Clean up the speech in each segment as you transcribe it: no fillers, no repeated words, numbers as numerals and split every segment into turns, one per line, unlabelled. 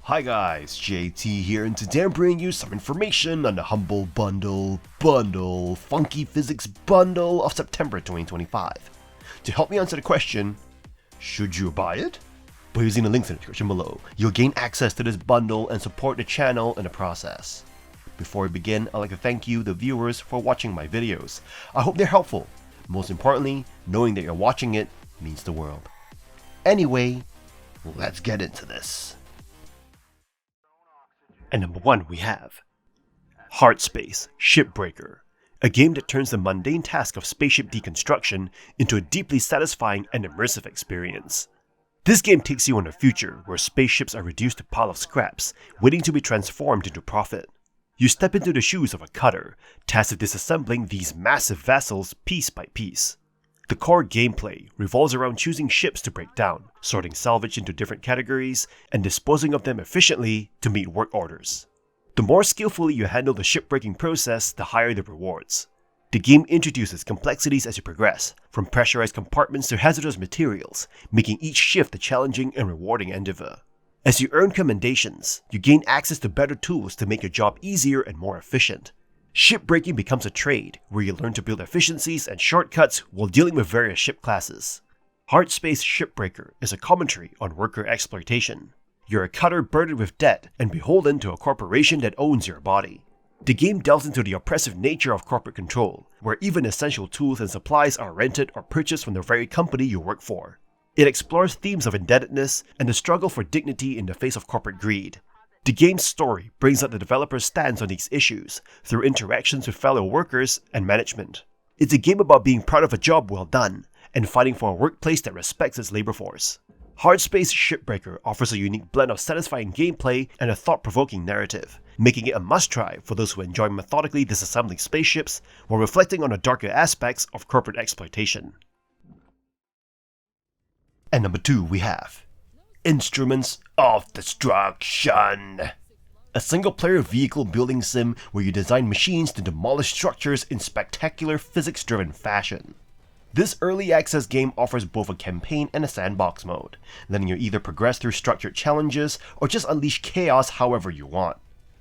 Hi guys, JT here, and today I'm bringing you some information on the humble bundle, Phunky Physics Bundle of September 2025. To help me answer the question, should you buy it? By using the links in the description below, you'll gain access to this bundle and support the channel in the process. Before we begin, I'd like to thank you, the viewers, for watching my videos. I hope they're helpful. Most importantly, knowing that you're watching it means the world. Anyway, let's get into this. And number 1 we have Hardspace, Shipbreaker, a game that turns the mundane task of spaceship deconstruction into a deeply satisfying and immersive experience. This game takes you on a future where spaceships are reduced to a pile of scraps, waiting to be transformed into profit. You step into the shoes of a cutter, tasked with disassembling these massive vessels piece by piece. The core gameplay revolves around choosing ships to break down, sorting salvage into different categories, and disposing of them efficiently to meet work orders. The more skillfully you handle the shipbreaking process, the higher the rewards. The game introduces complexities as you progress, from pressurized compartments to hazardous materials, making each shift a challenging and rewarding endeavor. As you earn commendations, you gain access to better tools to make your job easier and more efficient. Shipbreaking becomes a trade, where you learn to build efficiencies and shortcuts while dealing with various ship classes. Hardspace Shipbreaker is a commentary on worker exploitation. You're a cutter burdened with debt and beholden to a corporation that owns your body. The game delves into the oppressive nature of corporate control, where even essential tools and supplies are rented or purchased from the very company you work for. It explores themes of indebtedness and the struggle for dignity in the face of corporate greed. The game's story brings out the developer's stance on these issues through interactions with fellow workers and management. It's a game about being proud of a job well done and fighting for a workplace that respects its labor force. Hardspace Shipbreaker offers a unique blend of satisfying gameplay and a thought-provoking narrative, making it a must-try for those who enjoy methodically disassembling spaceships while reflecting on the darker aspects of corporate exploitation. And number 2 we have Instruments of Destruction, a single-player vehicle building sim where you design machines to demolish structures in spectacular physics-driven fashion. This early access game offers both a campaign and a sandbox mode, letting you either progress through structured challenges or just unleash chaos however you want.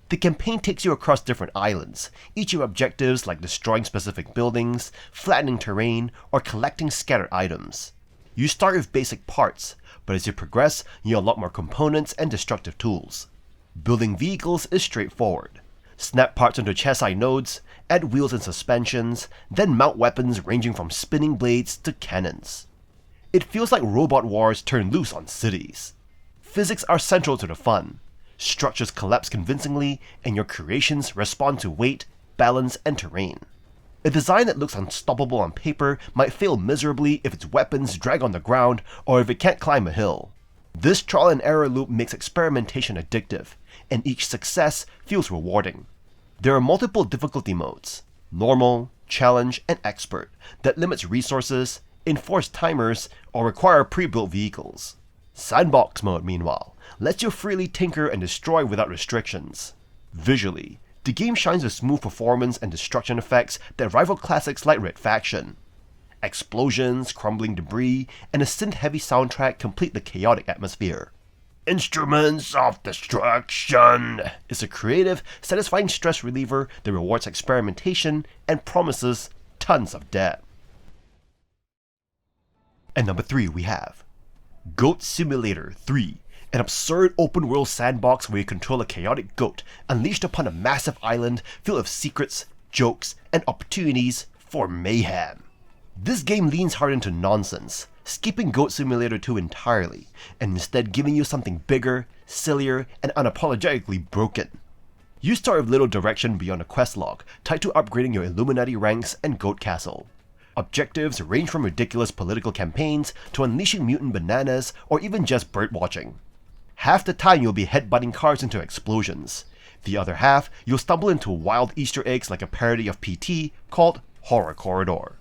The campaign takes you across different islands, each with objectives like destroying specific buildings, flattening terrain, or collecting scattered items. You start with basic parts, but as you progress, you unlock more components and destructive tools. Building vehicles is straightforward. Snap parts onto chassis nodes, add wheels and suspensions, then mount weapons ranging from spinning blades to cannons. It feels like robot wars turned loose on cities. Physics are central to the fun. Structures collapse convincingly, and your creations respond to weight, balance, and terrain. A design that looks unstoppable on paper might fail miserably if its weapons drag on the ground or if it can't climb a hill. This trial and error loop makes experimentation addictive, and each success feels rewarding. There are multiple difficulty modes, normal, challenge, and expert, that limits resources, enforce timers, or require pre-built vehicles. Sandbox mode, meanwhile, lets you freely tinker and destroy without restrictions. Visually, the game shines with smooth performance and destruction effects that rival classics like Red Faction. Explosions, crumbling debris, and a synth-heavy soundtrack complete the chaotic atmosphere. Instruments of Destruction is a creative, satisfying stress reliever that rewards experimentation and promises tons of debt. And number 3 we have Goat Simulator 3, an absurd open-world sandbox where you control a chaotic goat unleashed upon a massive island filled with secrets, jokes, and opportunities for mayhem. This game leans hard into nonsense, skipping Goat Simulator 2 entirely, and instead giving you something bigger, sillier, and unapologetically broken. You start with little direction beyond a quest log tied to upgrading your Illuminati ranks and Goat Castle. Objectives range from ridiculous political campaigns to unleashing mutant bananas or even just birdwatching. Half the time you'll be headbutting cars into explosions. The other half, you'll stumble into wild Easter eggs like a parody of PT called Hoarder.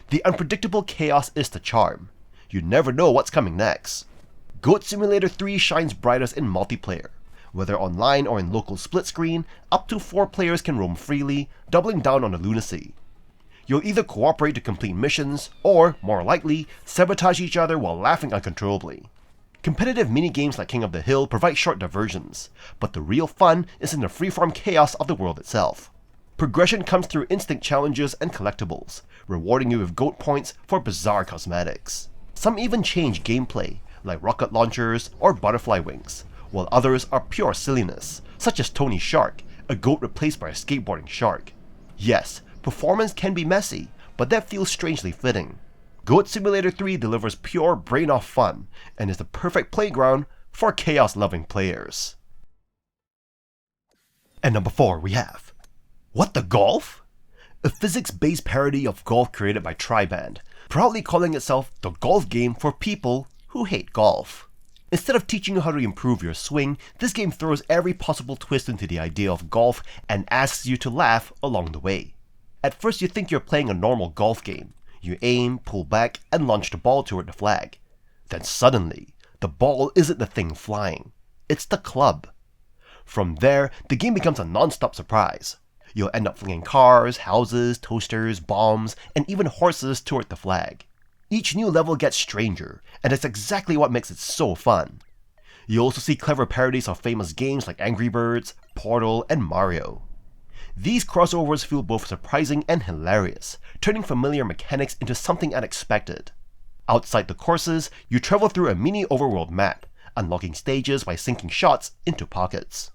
The unpredictable chaos is the charm. You never know what's coming next. Goat Simulator 3 shines brightest in multiplayer. Whether online or in local split screen, up to 4 players can roam freely, doubling down on the lunacy. You'll either cooperate to complete missions, or, more likely, sabotage each other while laughing uncontrollably. Competitive minigames like King of the Hill provide short diversions, but the real fun is in the freeform chaos of the world itself. Progression comes through instinct challenges and collectibles, rewarding you with gold points for bizarre cosmetics. Some even change gameplay, like rocket launchers or butterfly wings, while others are pure silliness, such as Tony Shark, a goat replaced by a skateboarding shark. Yes, performance can be messy, but that feels strangely fitting. Goat Simulator 3 delivers pure brain-off fun, and is the perfect playground for chaos-loving players. And number 4 we have What the Golf? A physics-based parody of golf created by Triband, proudly calling itself the golf game for people who hate golf. Instead of teaching you how to improve your swing, this game throws every possible twist into the idea of golf and asks you to laugh along the way. At first you think you're playing a normal golf game. You aim, pull back, and launch the ball toward the flag. Then suddenly, the ball isn't the thing flying, it's the club. From there, the game becomes a non-stop surprise. You'll end up flinging cars, houses, toasters, bombs, and even horses toward the flag. Each new level gets stranger, and that's exactly what makes it so fun. You also see clever parodies of famous games like Angry Birds, Portal, and Mario. These crossovers feel both surprising and hilarious, turning familiar mechanics into something unexpected. Outside the courses, you travel through a mini overworld map, unlocking stages by sinking shots into pockets.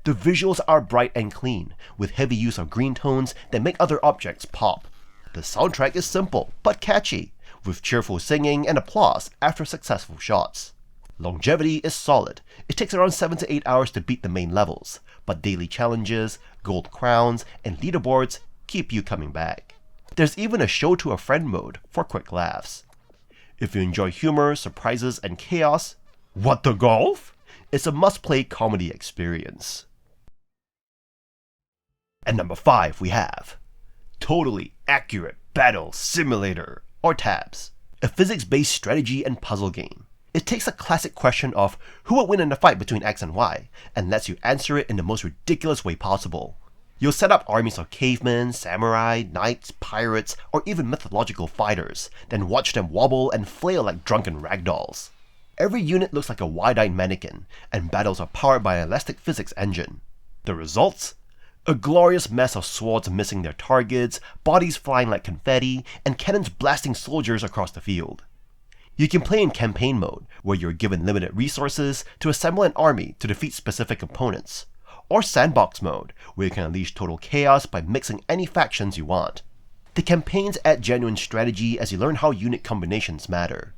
The visuals are bright and clean, with heavy use of green tones that make other objects pop. The soundtrack is simple, but catchy, with cheerful singing and applause after successful shots. Longevity is solid. It takes around 7 to 8 hours to beat the main levels, but daily challenges, gold crowns, and leaderboards keep you coming back. There's even a show to a friend mode for quick laughs. If you enjoy humor, surprises, and chaos, What the Golf? It's a must-play comedy experience. And number 5 we have Totally Accurate Battle Simulator, or TABS, a physics-based strategy and puzzle game. It takes a classic question of who would win in a fight between X and Y, and lets you answer it in the most ridiculous way possible. You'll set up armies of cavemen, samurai, knights, pirates, or even mythological fighters, then watch them wobble and flail like drunken ragdolls. Every unit looks like a wide-eyed mannequin, and battles are powered by an elastic physics engine. The results? A glorious mess of swords missing their targets, bodies flying like confetti, and cannons blasting soldiers across the field. You can play in campaign mode, where you're given limited resources to assemble an army to defeat specific opponents, or sandbox mode, where you can unleash total chaos by mixing any factions you want. The campaigns add genuine strategy as you learn how unit combinations matter.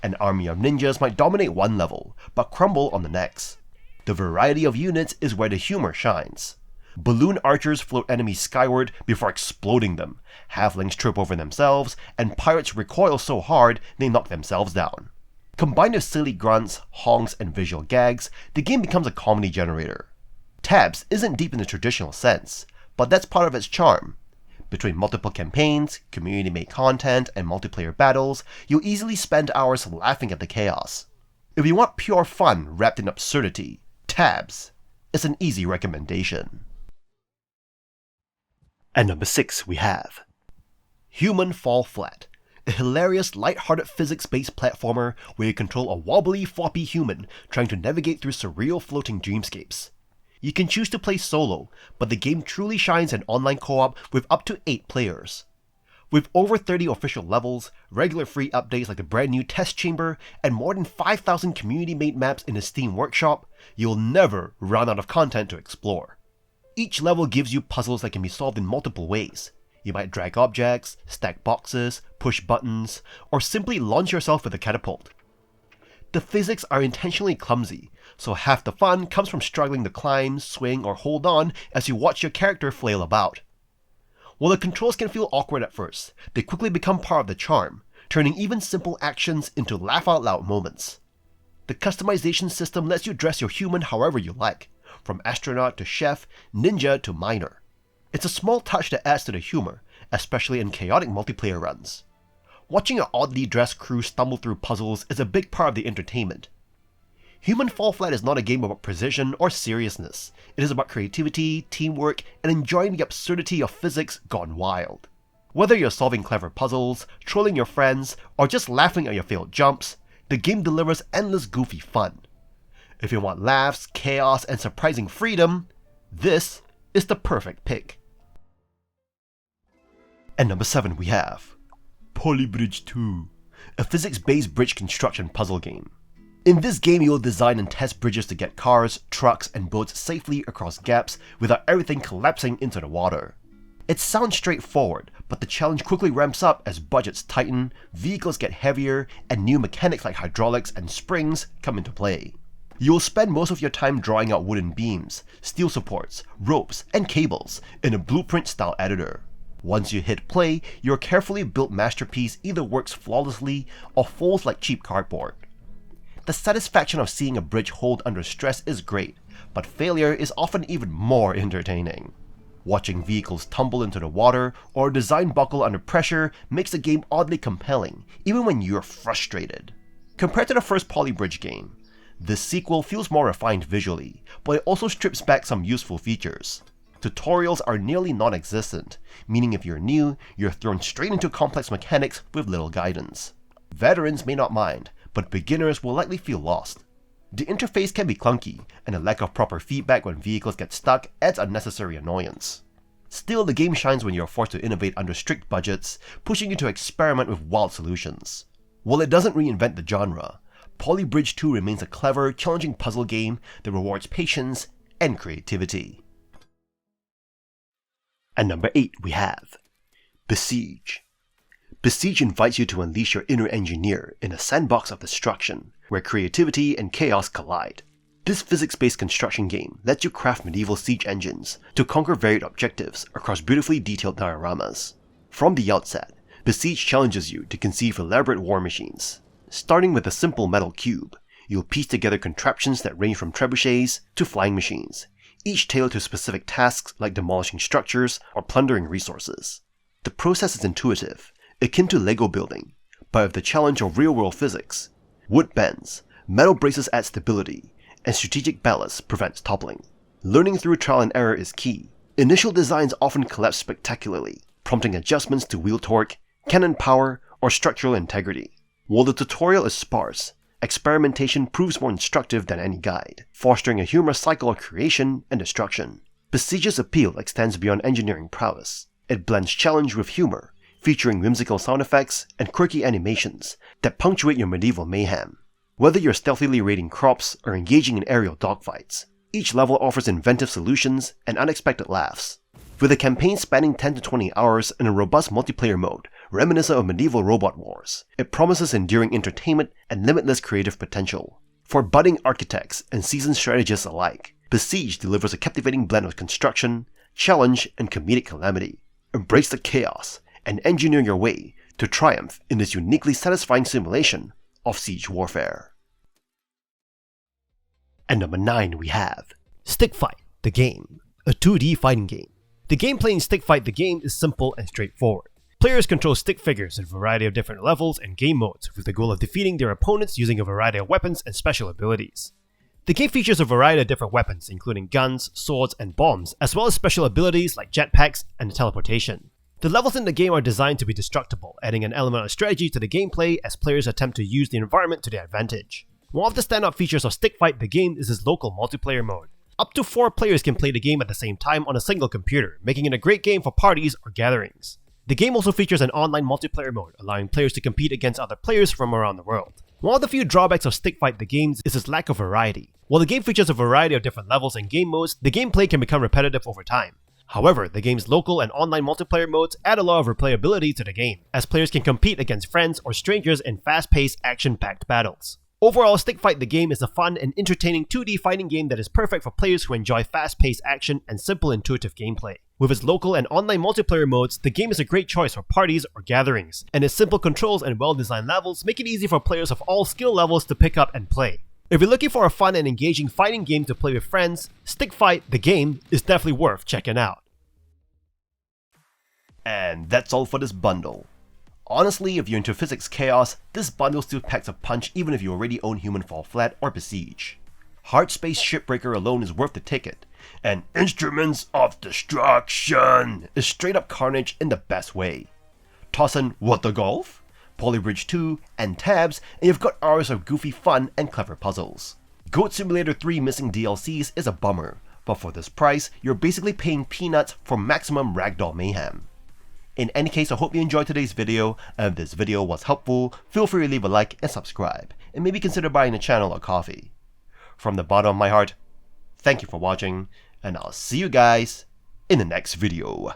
An army of ninjas might dominate one level, but crumble on the next. The variety of units is where the humor shines. Balloon archers float enemies skyward before exploding them, halflings trip over themselves, and pirates recoil so hard they knock themselves down. Combined with silly grunts, honks, and visual gags, the game becomes a comedy generator. TABS isn't deep in the traditional sense, but that's part of its charm. Between multiple campaigns, community-made content, and multiplayer battles, you'll easily spend hours laughing at the chaos. If you want pure fun wrapped in absurdity, TABS is an easy recommendation. And number 6 we have Human Fall Flat, a hilarious, light-hearted physics-based platformer where you control a wobbly, floppy human trying to navigate through surreal floating dreamscapes. You can choose to play solo, but the game truly shines in online co-op with up to 8 players. With over 30 official levels, regular free updates like the brand new test chamber, and more than 5,000 community-made maps in the Steam Workshop, you'll never run out of content to explore. Each level gives you puzzles that can be solved in multiple ways. You might drag objects, stack boxes, push buttons, or simply launch yourself with a catapult. The physics are intentionally clumsy, so half the fun comes from struggling to climb, swing, or hold on as you watch your character flail about. While the controls can feel awkward at first, they quickly become part of the charm, turning even simple actions into laugh-out-loud moments. The customization system lets you dress your human however you like, from astronaut to chef, ninja to miner. It's a small touch that adds to the humor, especially in chaotic multiplayer runs. Watching an oddly dressed crew stumble through puzzles is a big part of the entertainment. Human Fall Flat is not a game about precision or seriousness. It is about creativity, teamwork, and enjoying the absurdity of physics gone wild. Whether you're solving clever puzzles, trolling your friends, or just laughing at your failed jumps, the game delivers endless goofy fun. If you want laughs, chaos, and surprising freedom, this is the perfect pick. And number 7 we have Polybridge 2, a physics-based bridge construction puzzle game. In this game, you will design and test bridges to get cars, trucks, and boats safely across gaps without everything collapsing into the water. It sounds straightforward, but the challenge quickly ramps up as budgets tighten, vehicles get heavier, and new mechanics like hydraulics and springs come into play. You will spend most of your time drawing out wooden beams, steel supports, ropes, and cables in a blueprint-style editor. Once you hit play, your carefully built masterpiece either works flawlessly or folds like cheap cardboard. The satisfaction of seeing a bridge hold under stress is great, but failure is often even more entertaining. Watching vehicles tumble into the water or a design buckle under pressure makes the game oddly compelling, even when you're frustrated. Compared to the first Polybridge game, this sequel feels more refined visually, but it also strips back some useful features. Tutorials are nearly non-existent, meaning if you're new, you're thrown straight into complex mechanics with little guidance. Veterans may not mind, but beginners will likely feel lost. The interface can be clunky, and a lack of proper feedback when vehicles get stuck adds unnecessary annoyance. Still, the game shines when you're forced to innovate under strict budgets, pushing you to experiment with wild solutions. While it doesn't reinvent the genre, Polybridge 2 remains a clever, challenging puzzle game that rewards patience and creativity. And number 8 we have Besiege. Besiege invites you to unleash your inner engineer in a sandbox of destruction, where creativity and chaos collide. This physics-based construction game lets you craft medieval siege engines to conquer varied objectives across beautifully detailed dioramas. From the outset, Besiege challenges you to conceive elaborate war machines. Starting with a simple metal cube, you'll piece together contraptions that range from trebuchets to flying machines, each tailored to specific tasks like demolishing structures or plundering resources. The process is intuitive, akin to Lego building, but with the challenge of real-world physics. Wood bends, metal braces add stability, and strategic ballast prevents toppling. Learning through trial and error is key. Initial designs often collapse spectacularly, prompting adjustments to wheel torque, cannon power, or structural integrity. While the tutorial is sparse, experimentation proves more instructive than any guide, fostering a humorous cycle of creation and destruction. Besiege's appeal extends beyond engineering prowess. It blends challenge with humor, featuring whimsical sound effects and quirky animations that punctuate your medieval mayhem. Whether you're stealthily raiding crops or engaging in aerial dogfights, each level offers inventive solutions and unexpected laughs. With a campaign spanning 10 to 20 hours and a robust multiplayer mode reminiscent of medieval robot wars, it promises enduring entertainment and limitless creative potential. For budding architects and seasoned strategists alike, Besiege delivers a captivating blend of construction, challenge, and comedic calamity. Embrace the chaos and engineer your way to triumph in this uniquely satisfying simulation of siege warfare. And number 9 we have Stick Fight the Game, a 2D fighting game. The gameplay in Stick Fight the Game is simple and straightforward. Players control stick figures in a variety of different levels and game modes with the goal of defeating their opponents using a variety of weapons and special abilities. The game features a variety of different weapons including guns, swords, and bombs, as well as special abilities like jetpacks and teleportation. The levels in the game are designed to be destructible, adding an element of strategy to the gameplay as players attempt to use the environment to their advantage. One of the standout features of Stick Fight the Game is its local multiplayer mode. Up to 4 players can play the game at the same time on a single computer, making it a great game for parties or gatherings. The game also features an online multiplayer mode, allowing players to compete against other players from around the world. One of the few drawbacks of Stick Fight the Game is its lack of variety. While the game features a variety of different levels and game modes, the gameplay can become repetitive over time. However, the game's local and online multiplayer modes add a lot of replayability to the game, as players can compete against friends or strangers in fast-paced, action-packed battles. Overall, Stick Fight the Game is a fun and entertaining 2D fighting game that is perfect for players who enjoy fast-paced action and simple intuitive gameplay. With its local and online multiplayer modes, the game is a great choice for parties or gatherings, and its simple controls and well-designed levels make it easy for players of all skill levels to pick up and play. If you're looking for a fun and engaging fighting game to play with friends, Stick Fight the Game is definitely worth checking out. And that's all for this bundle. Honestly, if you're into physics chaos, this bundle still packs a punch even if you already own Human Fall Flat or Besiege. Hardspace Shipbreaker alone is worth the ticket, and Instruments of Destruction is straight up carnage in the best way. Toss in What the Golf? Polybridge 2, and tabs, and you've got hours of goofy fun and clever puzzles. Goat Simulator 3 missing DLCs is a bummer, but for this price, you're basically paying peanuts for maximum ragdoll mayhem. In any case, I hope you enjoyed today's video, and if this video was helpful, feel free to leave a like and subscribe, and maybe consider buying the channel a coffee. From the bottom of my heart, thank you for watching, and I'll see you guys in the next video.